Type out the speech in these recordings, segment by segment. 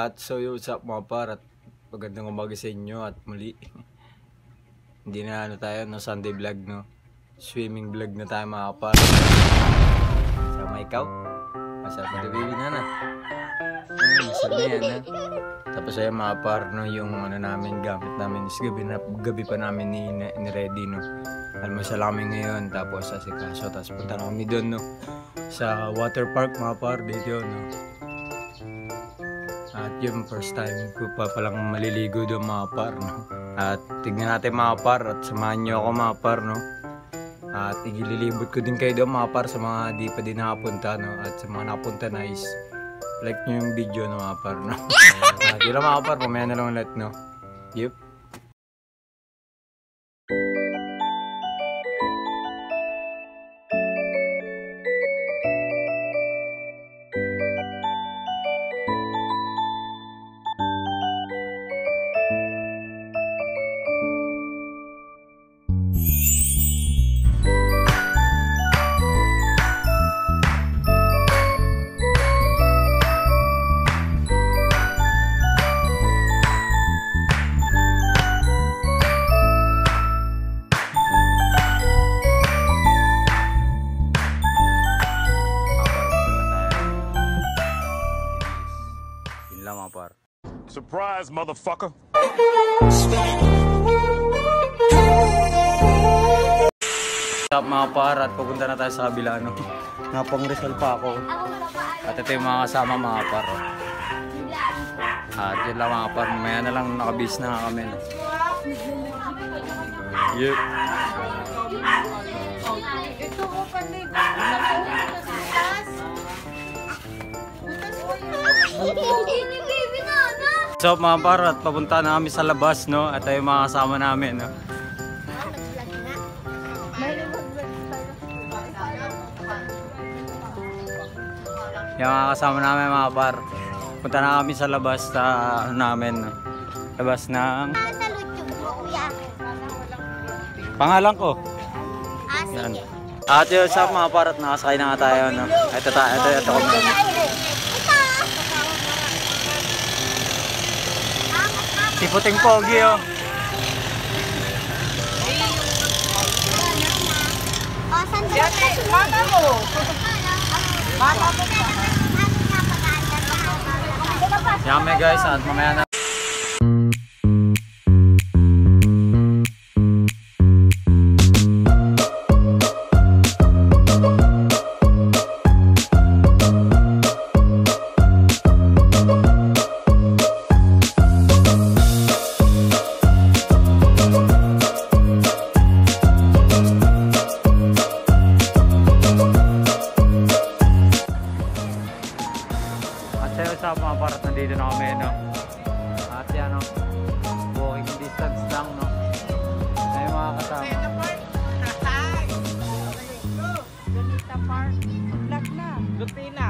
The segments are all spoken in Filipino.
At so what's up mga par, at magandang umaga sa inyo at muli. Hindi na tayo no Sunday vlog no. Swimming vlog na tayo mga par. Sama ikaw. Masarap na baby na. Masarap na yan ha. Tapos ay mga par no, yung ano namin gamit namin is gabi pa namin ni ready no. Almusal kami ngayon tapos asikaso tapos punta na kami doon no. Sa water park mga par dito no. At yung first time ko pa palang maliligo doon mga par no? At tignan natin mga par at samahan nyo ako mga par no? At igililibot ko din kayo doon mga par sa mga di pa din nakapunta no? At sa mga nakapunta na is like nyo yung video no mga par no? At yun lang mga par, pamaya na lang ulit no? Yup. Surprise, motherfucker! Stop mga par at pupunta na tayo sa kabila no? Napang Rizal pa ako. At ito yung mga kasama mga par. At yun lang mga par, mamaya na lang nakabis na kami no? Yep. Ito ko panig. So mga par, at papunta na kami sa labas no, at ay mga kasama namin no. Yung mga kasama namin mga par, punta na kami sa labas namin no. Labas ng pangalan ko. Yan. At yun sa mga par, at nakasakay na nga tayo no. Ito kami. Si Puting Pogi oh. Mama mo. Mama mo. Yame guys, at mamaya na. Sa mga parat nandito na kami no. At yan no, walking distance lang no. Ay mga kasama Ganita Park. Vlog na. Lutina.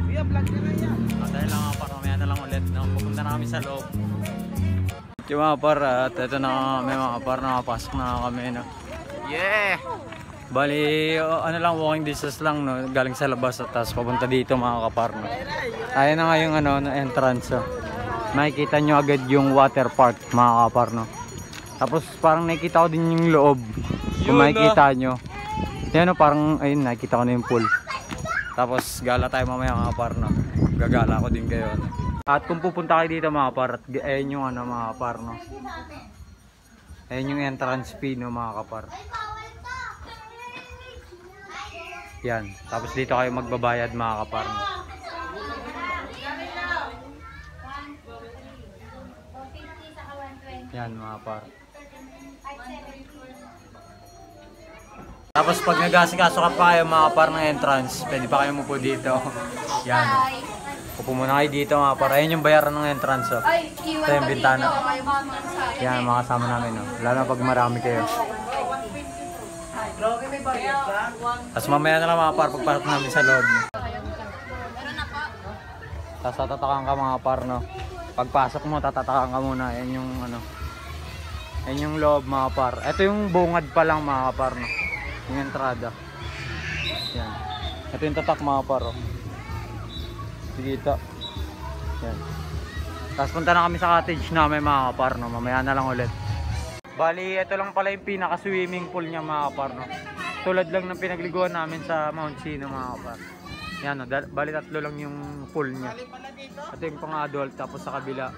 Iya vlog na yan. at ayun lang mga par, mamaya na lang ulit no. Pupunta na kami sa loob. Yung mga par, at ito na kami mga par, nakapasok na kami no. Yeah! Bali, ano lang, walking distance lang no, galing sa labas at tapos papunta dito mga kapar no. Ayun na nga yung ano, entrance oh. Makikita nyo agad yung water park mga kapar no. Tapos parang nakikita ko din yung loob. Kung makikita nyo. Yan no, parang ayun, nakikita ko na yung pool. Tapos gala tayo mamaya mga kapar no. Gagala ko din kayo no. At kung pupunta kayo dito mga kapar, ayun yung ano mga kapar no. Ayun yung entrance fee no mga kapar. Yan, tapos dito kayo magbabayad mga kapar. Yan mga par. Tapos pag nag-asikaso ka pa kayo mga par ng entrance, pwede pa kayo mupo dito. Yan. Upo muna kayo dito mga par. Ayun yung bayaran ng entrance oh. Ito yung bintana. Yan mga kasama namin oh. Lalo na pag marami kayo. Tapos mamaya na lang mga par, pagpasok namin sa loob. Tapos tatatakan ka mga par no. Pagpasok mo tatatakan ka muna. Yan yung ano. Yan yung loob mga par. Ito yung bungad pa lang mga par no. Yung entrada. Yan. Ito yung tatak mga par oh. Dito. Yan. Tapos punta na kami sa cottage namin mga kaparno. Mamaya na lang ulit. Bali, ito lang pala yung pinaka-swimming pool niya mga kaparno. Tulad lang ng pinagliguan namin sa Mount Sino mga kaparno. Yan o, bali tatlo lang yung pool niya. Ito yung pang adult, tapos sa kabila.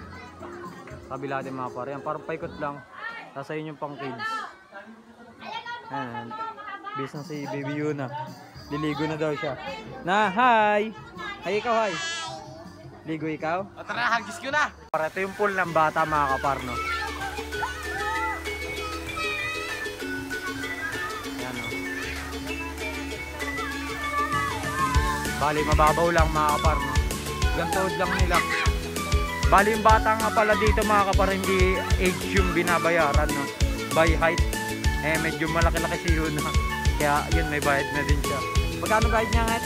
Kabila din mga kaparno. Yan, parang paikot lang. Tapos ayun yung pang kids. Yan, bis na si Baby Yuna. Liligo na daw siya. Na, hi! Hi, ikaw, hi! Ligo ikaw? O tara, hagis ko na! Para ito yung pool ng bata mga kaparno. Yan o. Bali, mababaw lang mga kaparno. Gantood lang nila. Bali, yung bata nga pala dito mga kaparno, hindi age yung binabayaran, no? By height. Eh, medyo malaki-laki si Yuna. Kaya, yun, may bayad na din siya. Magkano bayad niya nga?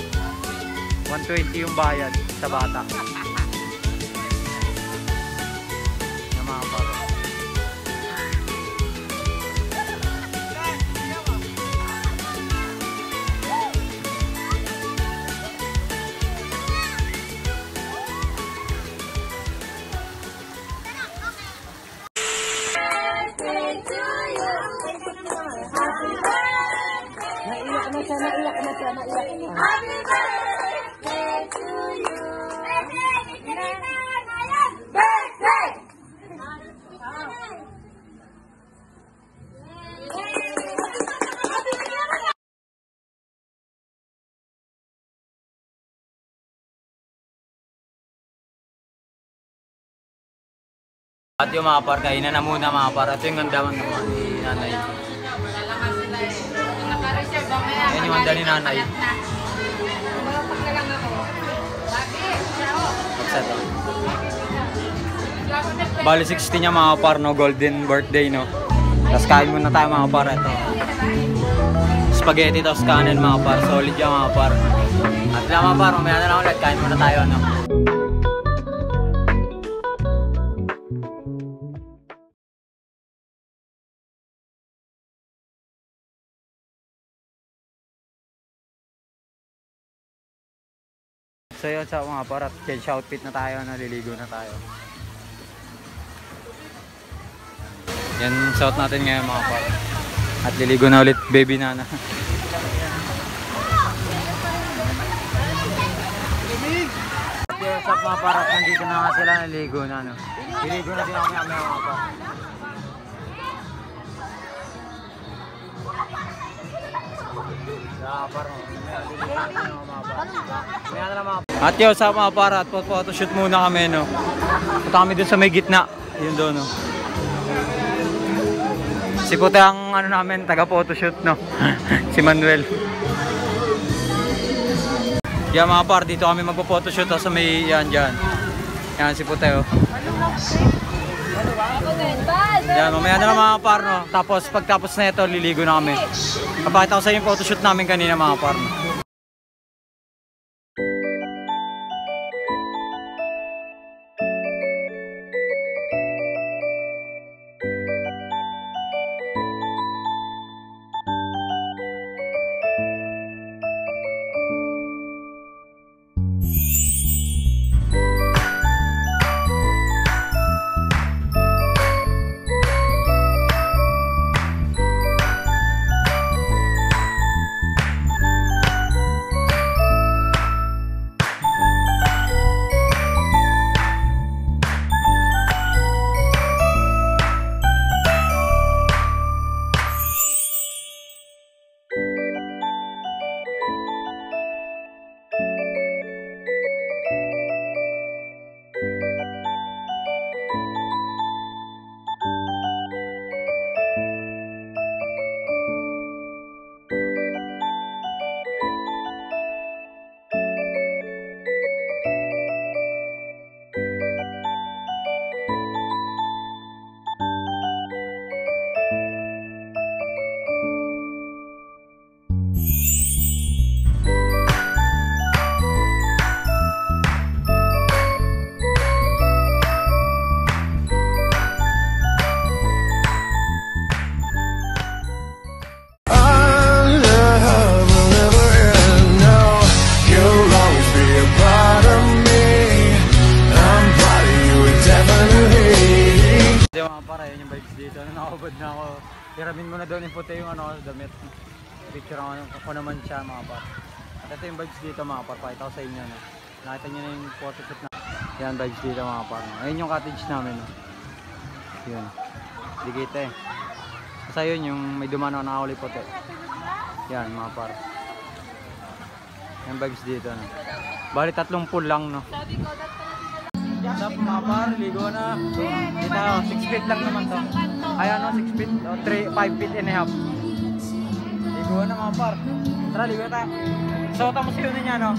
120 yung bayad sa bata. Yan mga kaparno. Happy birthday to you. Birthday. At yung mga par, kainan na muna mga par. Ito yung ganda naman ni nanay. Yan yung ganda ni nanay. Magsato. Bali 60 niya mga par, no? Golden birthday, no? Tapos kain muna tayo mga par. Ito spaghetti tapos kanin mga par. Solid yan mga par. At lang mga par, mamaya na lang ulit. Kain muna tayo, no? So yun sa mga parat, change outfit na tayo, naliligo na tayo. Yan suot natin ngayon mga parat. At liligo na ulit baby nana. Yung sa mga parat, nandito na nga sila, naliligo na, no? Liligo na din ako mga parat. At yun sa mga para at photoshoot muna kami, no. Punta kami dun sa may gitna. Yun doon, no. Si Puti ang ano namin, taga photoshoot, no. Si Manuel. Yan mga par, dito kami magpo-photoshoot sa may yan dyan. Yan si Puti, oh. Yan, mamaya na lang mga par, no. Tapos pagtapos na ito, liligo na kami. Kapakita ko sa inyo yung photoshoot namin kanina mga par, no. mga par, ayun yung bikes dito. Nakabad na ako. Tiramin mo na doon yung puti yung ano, damit. Picture ako naman siya mga par. At ito yung vibes dito mga par, pakita ko sa inyo. No? Nakita nyo na yung photoshoot na. Yan vibes dito mga par. No? Ayun yung cottage namin. No? Yun. Di kita eh. Basta yun yung may dumano na nakahuli puti. Yan mga par. Yan vibes dito. No? Bali 3 pool lang no. What's up mga par, ligo na. Dito 6 feet lang naman to. Ay ano 6 feet, 5 feet and a half. Ligo na mga par. Tara, ligo na tayo. So, tapos yun niya, no?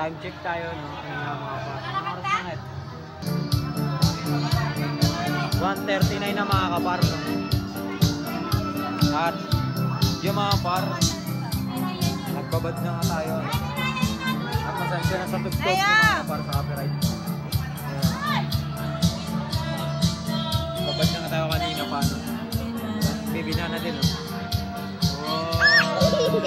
Time check tayo, no? Kanina mga par. Anong oras na 1:39 na mga kapar, no? At yung mga par, nagbabad na nga tayo. At masensya na sa tugtog yung mga kapar sa copyright. Babad na nga tayo kanina pa, no? Baby na din, no? Wow!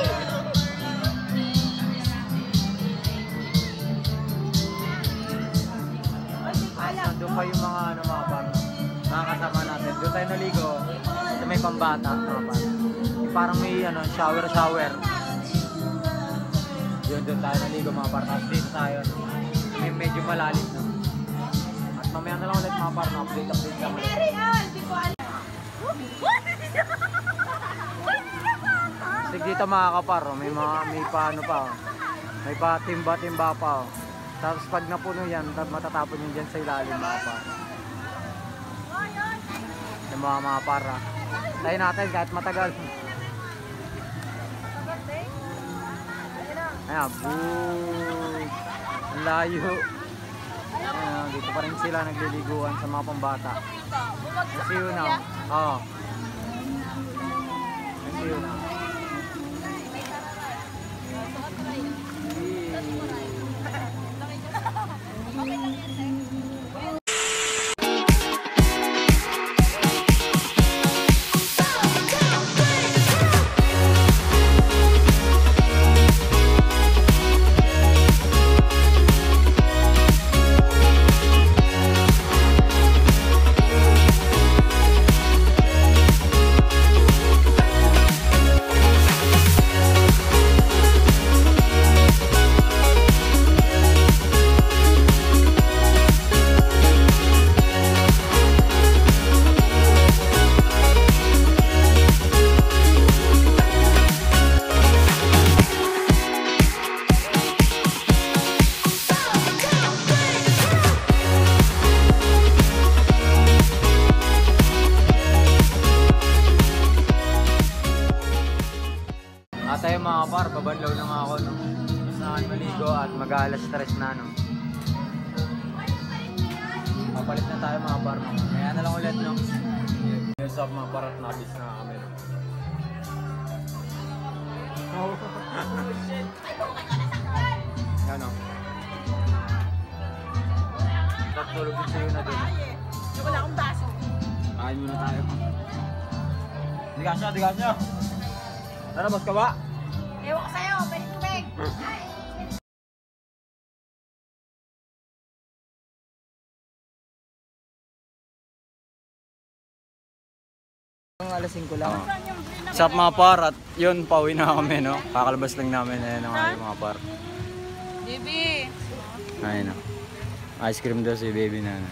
Doon pa yung mga ano mga par, mga kasama natin. Doon tayo naligo. Ito may pambata mga par. Yung parang may ano, shower. Doon tayo naligo mga par. Tapos dito tayo. May medyo malalim no. At mamaya na lang ulit mga par. Update lang ulit. Sig dito mga kapar. May paano pa. May pa timba pa. Tapos pag napuno yan, matatapon yun dyan sa ilalim mga par. Yung mga para. Tayo natin kahit matagal. Ayan, boom! Ang layo. Ayan, dito pa rin sila nagliliguan sa mga pambata. Kasi yun na. Oo. Kasi yun na. Tayo mga par, babanlaw na nga ako no. Saan maligo at mag-alas stress na no. Papalit na tayo mga par no. Kaya na lang ulit no. Yes up mga par at nabis na kami no. Yan no. Tatulog din sa'yo na din. Wala akong baso. Kain muna tayo. Digas nyo. Tara, boss ka ba? Ewan ko sa'yo, pwede tubig. Alas 5 lang. What's up mga par? At yun, pauwi na kami no. Kakalabas lang namin ayun mga par. Baby. Ayun no. Ice cream daw si baby na.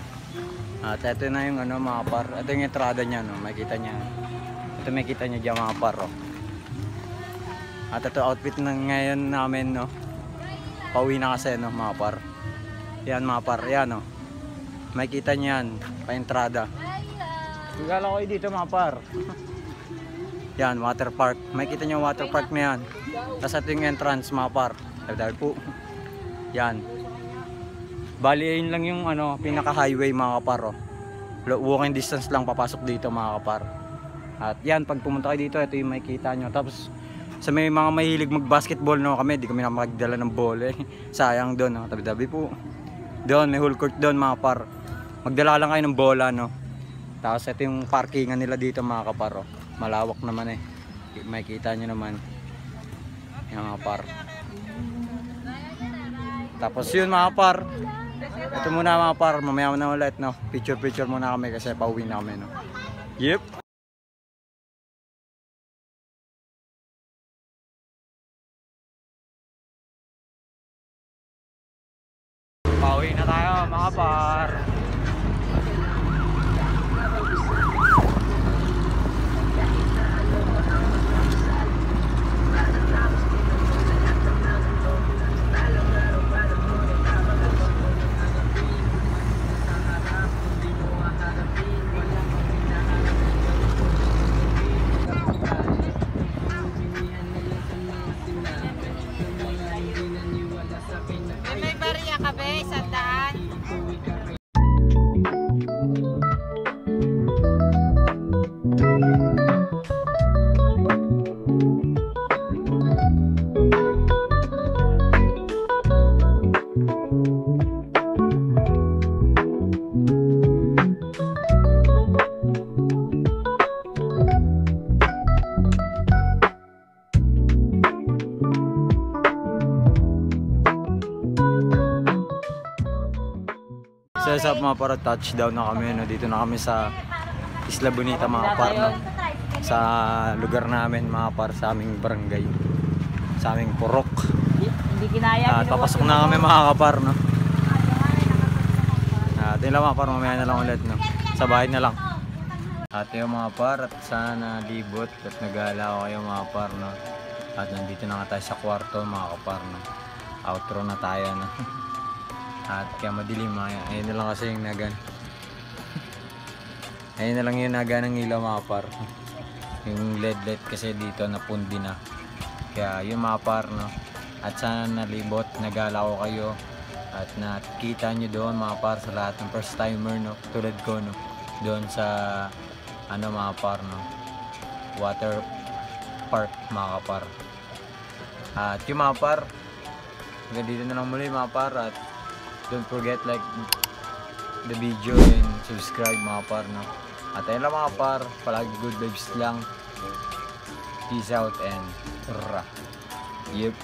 At ito na yung ano mga par. Ito yung entrada niya, no. Makikita niya. Ito makikita niyo diyan mga par, oh. At ito outfit na ngayon namin, no. Pauwi na kasi, no, mga par. Yan mga par, yan, oh. Makikita niyo yan, pa-entrada. Gala ko dito mga par. Yan, water park. Makikita niyo yung water park na yan. Tapos ito yung entrance mga par. Dahil po. Yan. Bali yun lang yung ano, pinaka-highway mga kapar, oh. Walking distance lang papasok dito mga kapar. At yan, pag pumunta kayo dito, ito yung makikita nyo. Tapos sa may mga mahilig mag-basketball, no, kami, di kami na makagdala ng bola eh. Sayang doon, no. Tabi-tabi po. Doon, may whole court doon mga kapar. Magdala lang kayo ng bola, no. Tapos ito yung parkingan nila dito mga kapar, oh. Malawak naman eh. Makikita nyo naman. Yung mga par. Tapos yun mga par. Ito muna mga par, mamaya na ulit, no. Picture muna kami kasi pauwi na kami, no. Yep. Pauwi na tayo mga par. May bariya ka ba? Sandaan. So what's up mga par, touchdown na kami, no? Dito na kami sa Isla Bonita mga par, no? Sa lugar namin mga par, sa aming barangay, sa aming purok. Hindi kinaya. At papasok na kami mga kapar, no? At yun lang mga par, mamaya na lang ulit, no? Sa bahay na lang. At yun mga par, at sana libot at nag-aala ko kayo mga par, no? At nandito na nga tayo sa kwarto mga kapar, no? Outro na tayo, no? At kaya madilim, ayun na lang kasi yung nagan. Ayun na lang yung nagan ng ilaw mga par. Yung LED kasi dito napundi na. Kaya yun mga par, no? At sana nalibot, nagala ko kayo. At nakita nyo doon mga par sa lahat ng first timer, no? Tulad ko, no? Doon sa ano mga par, no? Water park mga par. At yung mga par, hanggang dito na lang muli mga par. At don't forget like the video and subscribe mga par, no? At ayun lang mga par, palagi good vibes lang. Peace out and rah. Yep.